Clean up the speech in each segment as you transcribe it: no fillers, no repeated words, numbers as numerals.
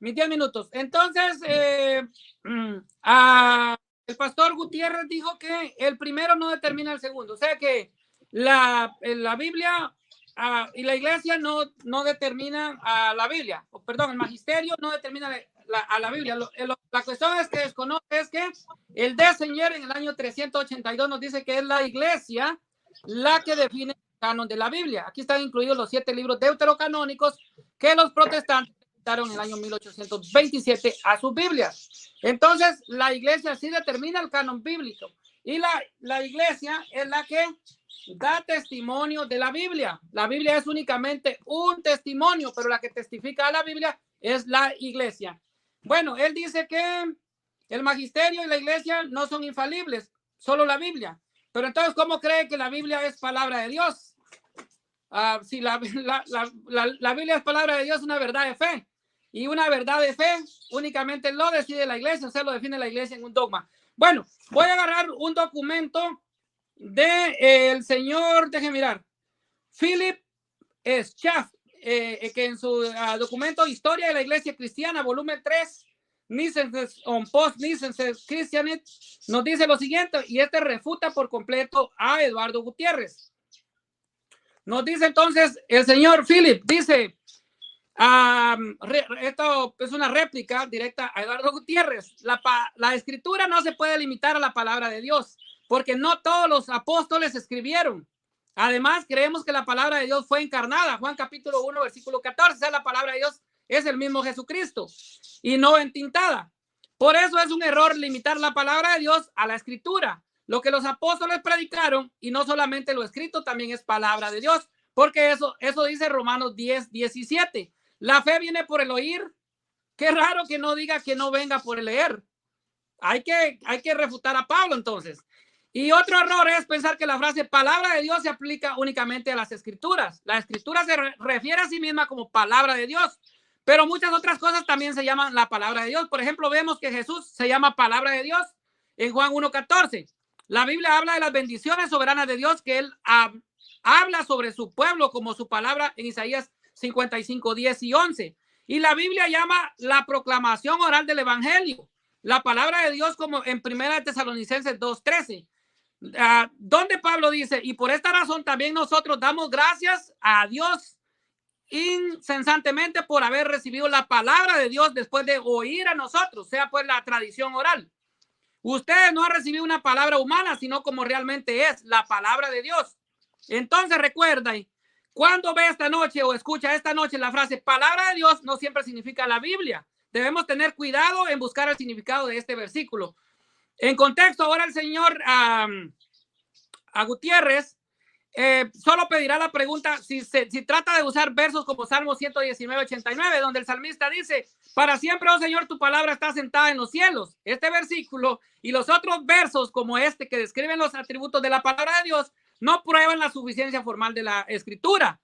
mis 10 minutos. Entonces, el pastor Gutiérrez dijo que el primero no determina el segundo. O sea que la Biblia y la iglesia no determinan a la Biblia. Perdón, el magisterio no determina a la Biblia. La cuestión es que desconoce es que el de Señor en el año 382 nos dice que es la iglesia la que define el canon de la Biblia. Aquí están incluidos los 7 libros deuterocanónicos que los protestantes en el año 1827 a sus Biblias. Entonces, la iglesia sí determina el canon bíblico y la iglesia es la que da testimonio de la Biblia. La Biblia es únicamente un testimonio, pero la que testifica a la Biblia es la iglesia. Bueno, él dice que el magisterio y la iglesia no son infalibles, solo la Biblia. Pero entonces, ¿cómo cree que la Biblia es palabra de Dios? Si la Biblia es palabra de Dios, una verdad de fe. Y una verdad de fe únicamente lo decide la iglesia, o sea, lo define la iglesia en un dogma. Bueno, voy a agarrar un documento del señor, déjenme mirar, Philip Schaff, que en su documento Historia de la Iglesia Cristiana, volumen 3, Nicenses on Post-Nicenses Christianity, nos dice lo siguiente, y este refuta por completo a Eduardo Gutiérrez. Nos dice entonces el señor Philip, dice, esto es una réplica directa a Eduardo Gutiérrez. La escritura no se puede limitar a la palabra de Dios, porque no todos los apóstoles escribieron. Además, creemos que la palabra de Dios fue encarnada. Juan capítulo 1, versículo 14. O sea, la palabra de Dios es el mismo Jesucristo y no entintada. Por eso es un error limitar la palabra de Dios a la escritura. Lo que los apóstoles predicaron, y no solamente lo escrito, también es palabra de Dios, porque eso dice Romanos 10, 17. La fe viene por el oír. Qué raro que no diga que no venga por el leer. Hay que refutar a Pablo entonces. Y otro error es pensar que la frase palabra de Dios se aplica únicamente a las escrituras. La escritura se refiere a sí misma como palabra de Dios, pero muchas otras cosas también se llaman la palabra de Dios. Por ejemplo, vemos que Jesús se llama palabra de Dios en Juan 1:14. La Biblia habla de las bendiciones soberanas de Dios que él habla sobre su pueblo como su palabra en Isaías 55, 10 y 11. Y la Biblia llama la proclamación oral del evangelio, la palabra de Dios, como en 1 Tesalonicenses 2:13, donde Pablo dice, y por esta razón también nosotros damos gracias a Dios incesantemente por haber recibido la palabra de Dios después de oír a nosotros, sea pues la tradición oral. Ustedes no han recibido una palabra humana, sino como realmente es la palabra de Dios. Entonces recuerda, cuando ve esta noche o escucha esta noche la frase palabra de Dios, no siempre significa la Biblia. Debemos tener cuidado en buscar el significado de este versículo. En contexto, ahora el señor a Gutiérrez solo pedirá la pregunta si trata de usar versos como Salmo 119, 89, donde el salmista dice, para siempre, oh Señor, tu palabra está sentada en los cielos. Este versículo y los otros versos como este que describen los atributos de la palabra de Dios no prueban la suficiencia formal de la escritura.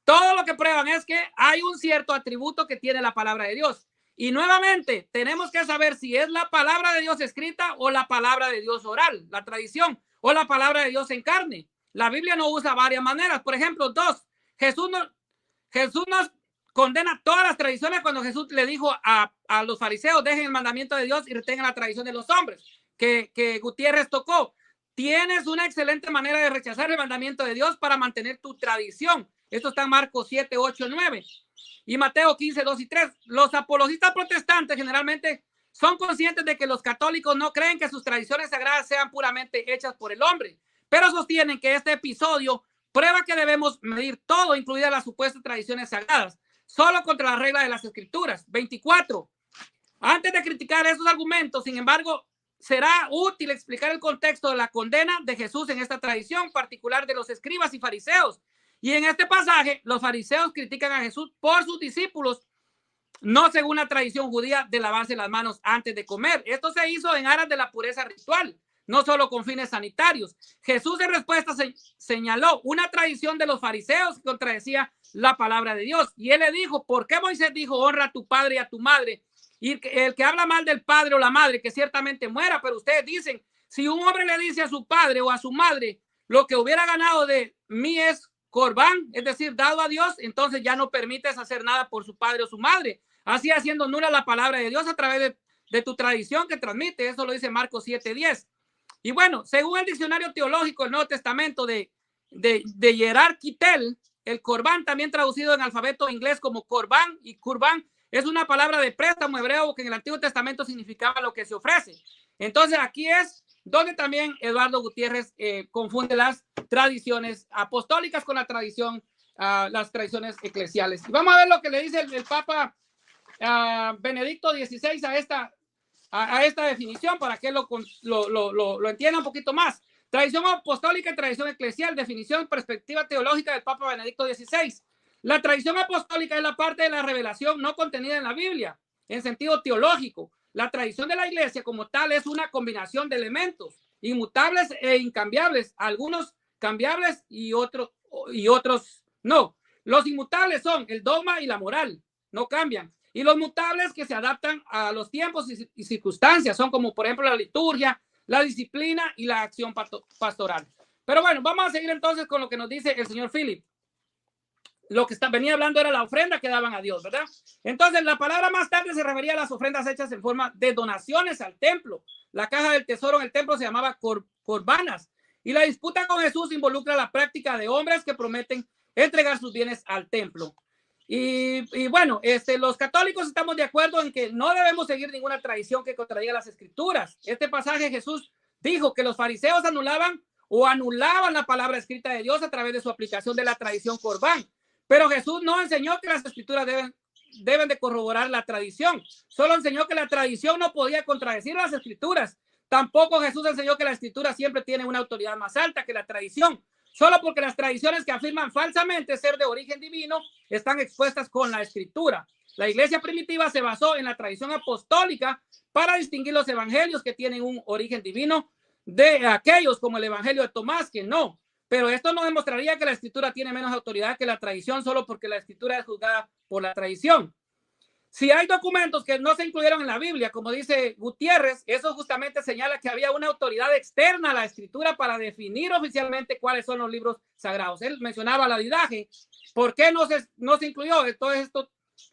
Todo lo que prueban es que hay un cierto atributo que tiene la palabra de Dios. Y nuevamente, tenemos que saber si es la palabra de Dios escrita o la palabra de Dios oral, la tradición, o la palabra de Dios en carne. La Biblia no usa varias maneras. Por ejemplo, Jesús nos condena todas las tradiciones cuando Jesús le dijo a los fariseos, dejen el mandamiento de Dios y retengan la tradición de los hombres, que Gutiérrez tocó. Tienes una excelente manera de rechazar el mandamiento de Dios para mantener tu tradición. Esto está en Marcos 7, 8, 9 y Mateo 15, 2 y 3. Los apologistas protestantes generalmente son conscientes de que los católicos no creen que sus tradiciones sagradas sean puramente hechas por el hombre, pero sostienen que este episodio prueba que debemos medir todo, incluidas las supuestas tradiciones sagradas, solo contra la regla de las escrituras. 24. Antes de criticar esos argumentos, sin embargo, será útil explicar el contexto de la condena de Jesús en esta tradición particular de los escribas y fariseos. Y en este pasaje, los fariseos critican a Jesús por sus discípulos, no según la tradición judía de lavarse las manos antes de comer. Esto se hizo en aras de la pureza ritual, no solo con fines sanitarios. Jesús en respuesta señaló una tradición de los fariseos que contradecía la palabra de Dios. Y él le dijo, ¿por qué Moisés dijo, honra a tu padre y a tu madre? Y el que habla mal del padre o la madre, que ciertamente muera. Pero ustedes dicen, si un hombre le dice a su padre o a su madre, lo que hubiera ganado de mí es corbán, es decir, dado a Dios, entonces ya no permites hacer nada por su padre o su madre. así haciendo nula la palabra de Dios a través de tu tradición que transmite. Eso lo dice Marcos 7:10. Y bueno, según el diccionario teológico del Nuevo Testamento de Gerard Kittel, el corbán, también traducido en alfabeto inglés como corbán y curban, es una palabra de préstamo hebreo que en el Antiguo Testamento significaba lo que se ofrece. Entonces aquí es donde también Eduardo Gutiérrez confunde las tradiciones apostólicas con la tradición, las tradiciones eclesiales. Y vamos a ver lo que le dice el Papa Benedicto XVI a esta definición para que lo entienda un poquito más. Tradición apostólica y tradición eclesial, definición, perspectiva teológica del Papa Benedicto XVI. La tradición apostólica es la parte de la revelación no contenida en la Biblia, en sentido teológico. La tradición de la iglesia como tal es una combinación de elementos inmutables e incambiables, algunos cambiables y otros no. Los inmutables son el dogma y la moral, no cambian. Y los mutables que se adaptan a los tiempos y circunstancias son como por ejemplo la liturgia, la disciplina y la acción pastoral. Pero bueno, vamos a seguir entonces con lo que nos dice el señor Philip. Lo que venía hablando era la ofrenda que daban a Dios, ¿verdad? Entonces, la palabra más tarde se refería a las ofrendas hechas en forma de donaciones al templo. La caja del tesoro en el templo se llamaba corbanas. Y la disputa con Jesús involucra la práctica de hombres que prometen entregar sus bienes al templo. Y bueno, los católicos estamos de acuerdo en que no debemos seguir ninguna tradición que contradiga las escrituras. Este pasaje Jesús dijo que los fariseos anulaban la palabra escrita de Dios a través de su aplicación de la tradición corbán. Pero Jesús no enseñó que las escrituras deben de corroborar la tradición. Solo enseñó que la tradición no podía contradecir las escrituras. Tampoco Jesús enseñó que la escritura siempre tiene una autoridad más alta que la tradición. Solo porque las tradiciones que afirman falsamente ser de origen divino están expuestas con la escritura. La iglesia primitiva se basó en la tradición apostólica para distinguir los evangelios que tienen un origen divino de aquellos como el evangelio de Tomás, que no. Pero esto no demostraría que la escritura tiene menos autoridad que la tradición solo porque la escritura es juzgada por la tradición. Si hay documentos que no se incluyeron en la Biblia, como dice Gutiérrez, eso justamente señala que había una autoridad externa a la escritura para definir oficialmente cuáles son los libros sagrados. Él mencionaba la didaje. ¿Por qué no se incluyó? Entonces,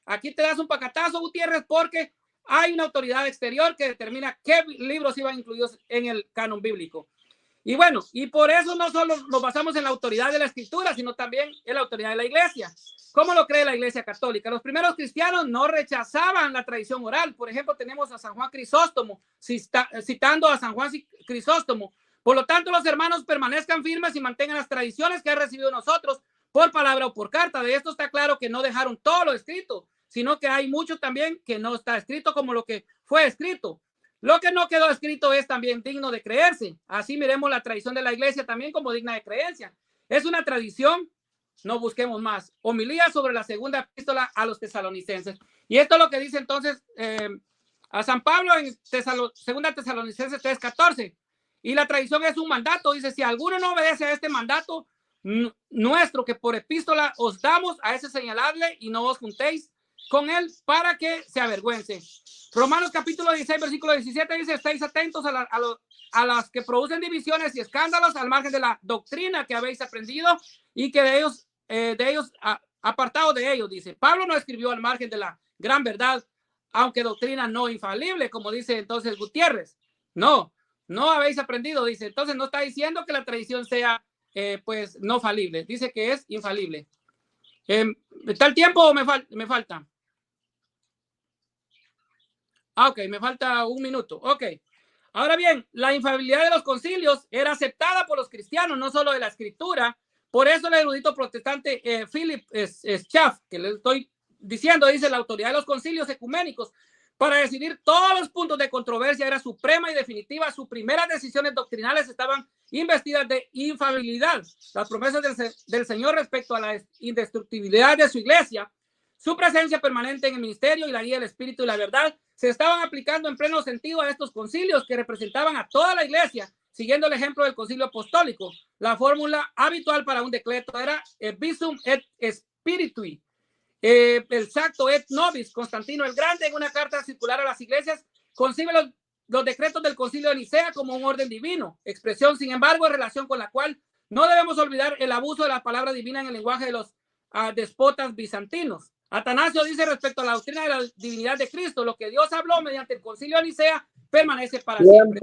aquí te das un pacatazo, Gutiérrez, porque hay una autoridad exterior que determina qué libros iban incluidos en el canon bíblico. Y bueno, y por eso no solo nos basamos en la autoridad de la escritura, sino también en la autoridad de la iglesia. ¿Cómo lo cree la iglesia católica? Los primeros cristianos no rechazaban la tradición oral. Por ejemplo, tenemos a San Juan Crisóstomo, citando a San Juan Crisóstomo. Por lo tanto, los hermanos permanezcan firmes y mantengan las tradiciones que han recibido nosotros por palabra o por carta. De esto está claro que no dejaron todo lo escrito, sino que hay mucho también que no está escrito como lo que fue escrito. Lo que no quedó escrito es también digno de creerse. Así miremos la tradición de la iglesia también como digna de creencia. Es una tradición, no busquemos más. Homilía sobre la segunda epístola a los tesalonicenses. Y esto es lo que dice entonces a San Pablo en segunda Tesalonicenses 3:14. Y la tradición es un mandato. Dice, si alguno no obedece a este mandato nuestro que por epístola os damos, a ese señaladle y no os juntéis con él para que se avergüence. Romanos capítulo 16, versículo 17 dice, estéis atentos a las que producen divisiones y escándalos al margen de la doctrina que habéis aprendido y que de ellos apartados de ellos, dice. Pablo no escribió al margen de la gran verdad, aunque doctrina no infalible, como dice entonces Gutiérrez. No habéis aprendido, dice. Entonces no está diciendo que la tradición sea pues no falible, dice que es infalible. ¿Está el tiempo o me falta? Ok, me falta un minuto. Ok. Ahora bien, la infalibilidad de los concilios era aceptada por los cristianos, no solo de la escritura. Por eso el erudito protestante Philip Schaff, que le estoy diciendo, dice la autoridad de los concilios ecuménicos para decidir todos los puntos de controversia era suprema y definitiva. Sus primeras decisiones doctrinales estaban investidas de infalibilidad. Las promesas del Señor respecto a la indestructibilidad de su iglesia, su presencia permanente en el ministerio y la guía del Espíritu y la verdad se estaban aplicando en pleno sentido a estos concilios que representaban a toda la iglesia, siguiendo el ejemplo del concilio apostólico. La fórmula habitual para un decreto era visum et spiritui, el sacto et nobis. Constantino el Grande, en una carta circular a las iglesias, concibe los decretos del concilio de Nicea como un orden divino, expresión, sin embargo, en relación con la cual no debemos olvidar el abuso de la palabra divina en el lenguaje de los despotas bizantinos. Atanasio dice respecto a la doctrina de la divinidad de Cristo, lo que Dios habló mediante el concilio de Nicea permanece para siempre.